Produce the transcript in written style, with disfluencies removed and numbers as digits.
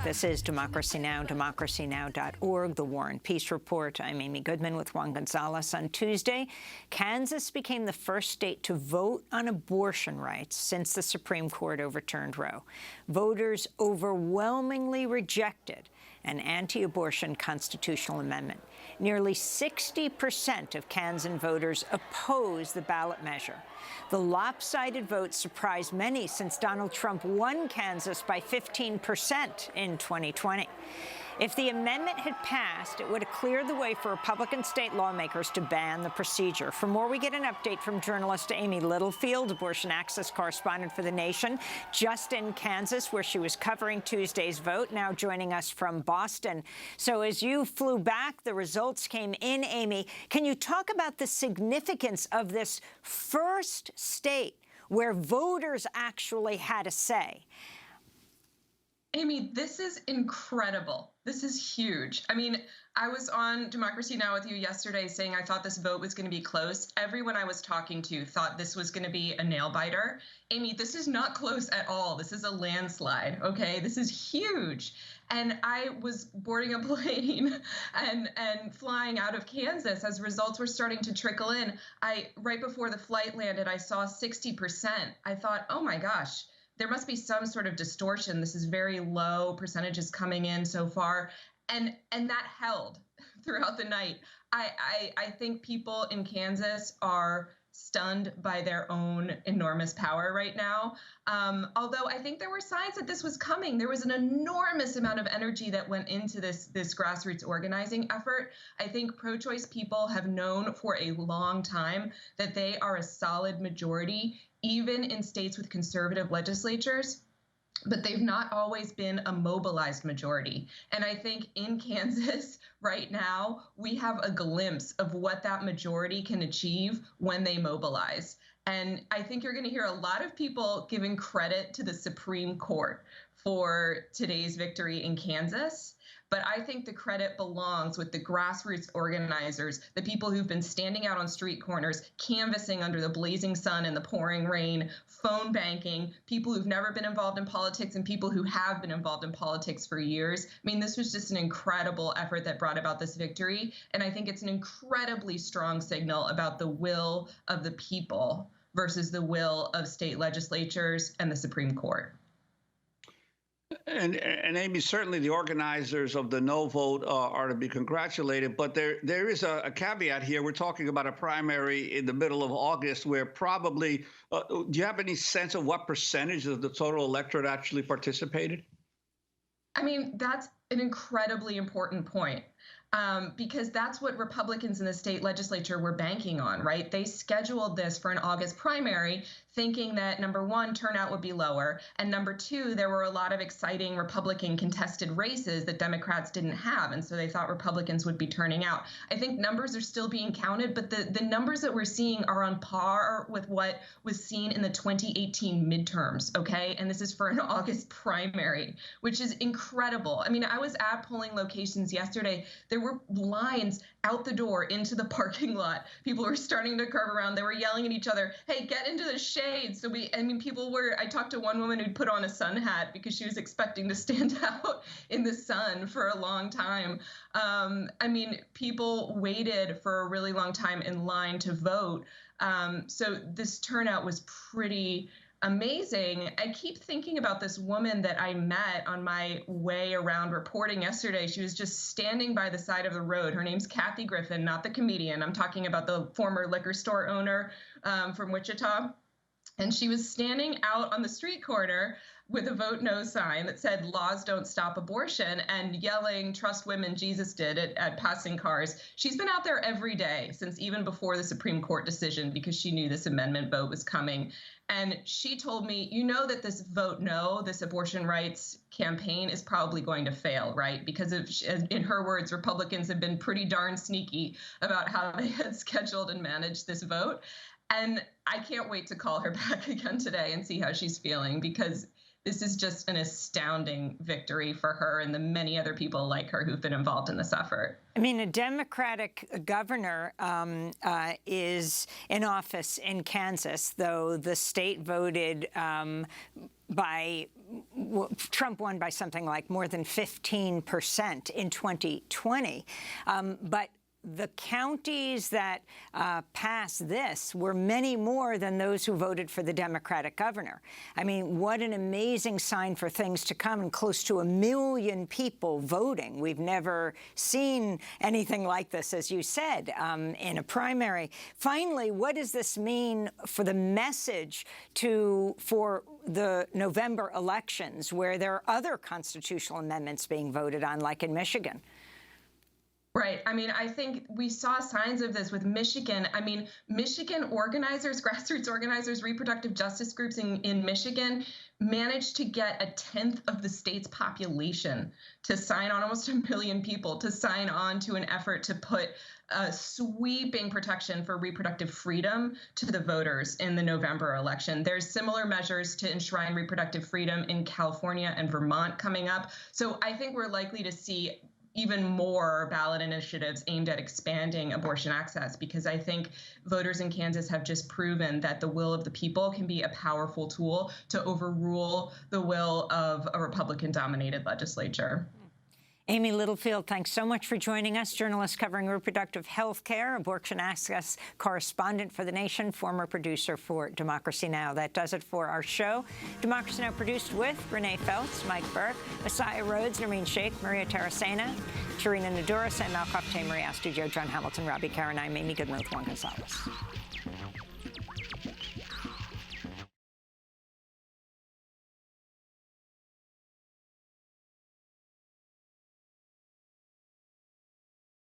This is Democracy Now!, democracynow.org, The War and Peace Report. I'm Amy Goodman with Juan Gonzalez. On Tuesday, Kansas became the first state to vote on abortion rights since the Supreme Court overturned Roe. Voters overwhelmingly rejected an anti-abortion constitutional amendment. Nearly 60% of Kansan voters oppose the ballot measure. The lopsided vote surprised many since Donald Trump won Kansas by 15% in 2020. If the amendment had passed, it would have cleared the way for Republican state lawmakers to ban the procedure. For more, we get an update from journalist Amy Littlefield, abortion access correspondent for The Nation, just in Kansas, where she was covering Tuesday's vote, now joining us from Boston. So as you flew back, the results came in, Amy. Can you talk about the significance of this first state where voters actually had a say? Amy, this is incredible. This is huge. I mean, I was on Democracy Now! With you yesterday saying I thought this vote was going to be close. Everyone I was talking to thought this was going to be a nail-biter. Amy, this is not close at all. This is a landslide, okay? This is huge. And I was boarding a plane and flying out of Kansas as results were starting to trickle in. Right before the flight landed, I saw 60%. I thought, oh my gosh, there must be some sort of distortion. This is very low percentages coming in so far. And that held throughout the night. I think people in Kansas are stunned by their own enormous power right now. Although I think there were signs that this was coming. There was an enormous amount of energy that went into this grassroots organizing effort. I think pro-choice people have known for a long time that they are a solid majority, even in states with conservative legislatures, but they've not always been a mobilized majority. And I think in Kansas right now, we have a glimpse of what that majority can achieve when they mobilize. And I think you're going to hear a lot of people giving credit to the Supreme Court for today's victory in Kansas. But I think the credit belongs with the grassroots organizers, the people who've been standing out on street corners, canvassing under the blazing sun and the pouring rain, phone banking, people who've never been involved in politics and people who have been involved in politics for years. I mean, this was just an incredible effort that brought about this victory. And I think it's an incredibly strong signal about the will of the people versus the will of state legislatures and the Supreme Court. And Amy, certainly the organizers of the no vote are to be congratulated, but there is a caveat here. We're talking about a primary in the middle of August where probably, do you have any sense of what percentage of the total electorate actually participated? I mean, that's an incredibly important point. Because that's what Republicans in the state legislature were banking on, right? They scheduled this for an August primary thinking that, number one, turnout would be lower, and number two, there were a lot of exciting Republican contested races that Democrats didn't have, and so they thought Republicans would be turning out. I think numbers are still being counted, but the numbers that we're seeing are on par with what was seen in the 2018 midterms, okay? And this is for an August primary, which is incredible. I mean, I was at polling locations yesterday. There were lines out the door into the parking lot. People were starting to curve around. They were yelling at each other, hey, get into the shade. So I talked to one woman who'd put on a sun hat because she was expecting to stand out in the sun for a long time. I mean, people waited for a really long time in line to vote. So this turnout was pretty amazing. I keep thinking about this woman that I met on my way around reporting yesterday. She was just standing by the side of the road. Her name's Kathy Griffin, not the comedian. I'm talking about the former liquor store owner from Wichita. And she was standing out on the street corner with a vote no sign that said laws don't stop abortion and yelling trust women, Jesus did at passing cars. She's been out there every day since even before the Supreme Court decision because she knew this amendment vote was coming. And she told me, you know that this vote no, this abortion rights campaign is probably going to fail, right? Because in her words, Republicans have been pretty darn sneaky about how they had scheduled and managed this vote. And I can't wait to call her back again today and see how she's feeling, because this is just an astounding victory for her and the many other people like her who've been involved in this effort. I mean, a Democratic governor is in office in Kansas, though the state voted Trump won by something like more than 15% in 2020. But the counties that passed this were many more than those who voted for the Democratic governor. I mean, what an amazing sign for things to come, and close to 1 million people voting. We've never seen anything like this, as you said, in a primary. Finally, what does this mean for the message for the November elections, where there are other constitutional amendments being voted on, like in Michigan? Right. I mean, I think we saw signs of this with Michigan. I mean, Michigan organizers, grassroots organizers, reproductive justice groups in Michigan managed to get 1/10 of the state's population to sign on, almost 1 million people to sign on to an effort to put a sweeping protection for reproductive freedom to the voters in the November election. There's similar measures to enshrine reproductive freedom in California and Vermont coming up. So I think we're likely to see even more ballot initiatives aimed at expanding abortion access, because I think voters in Kansas have just proven that the will of the people can be a powerful tool to overrule the will of a Republican-dominated legislature. Amy Littlefield, thanks so much for joining us. Journalist covering reproductive health care, abortion access correspondent for The Nation, former producer for Democracy Now! That does it for our show. Democracy Now! Produced with Renee Feltz, Mike Burke, Asaya Rhodes, Noreen Sheikh, Maria Taracena, Sharina Nadura, Sam Malkoff, Tay Marie Astudio, John Hamilton, Robbie Karen. I'm Amy Goodman with Juan Gonzalez.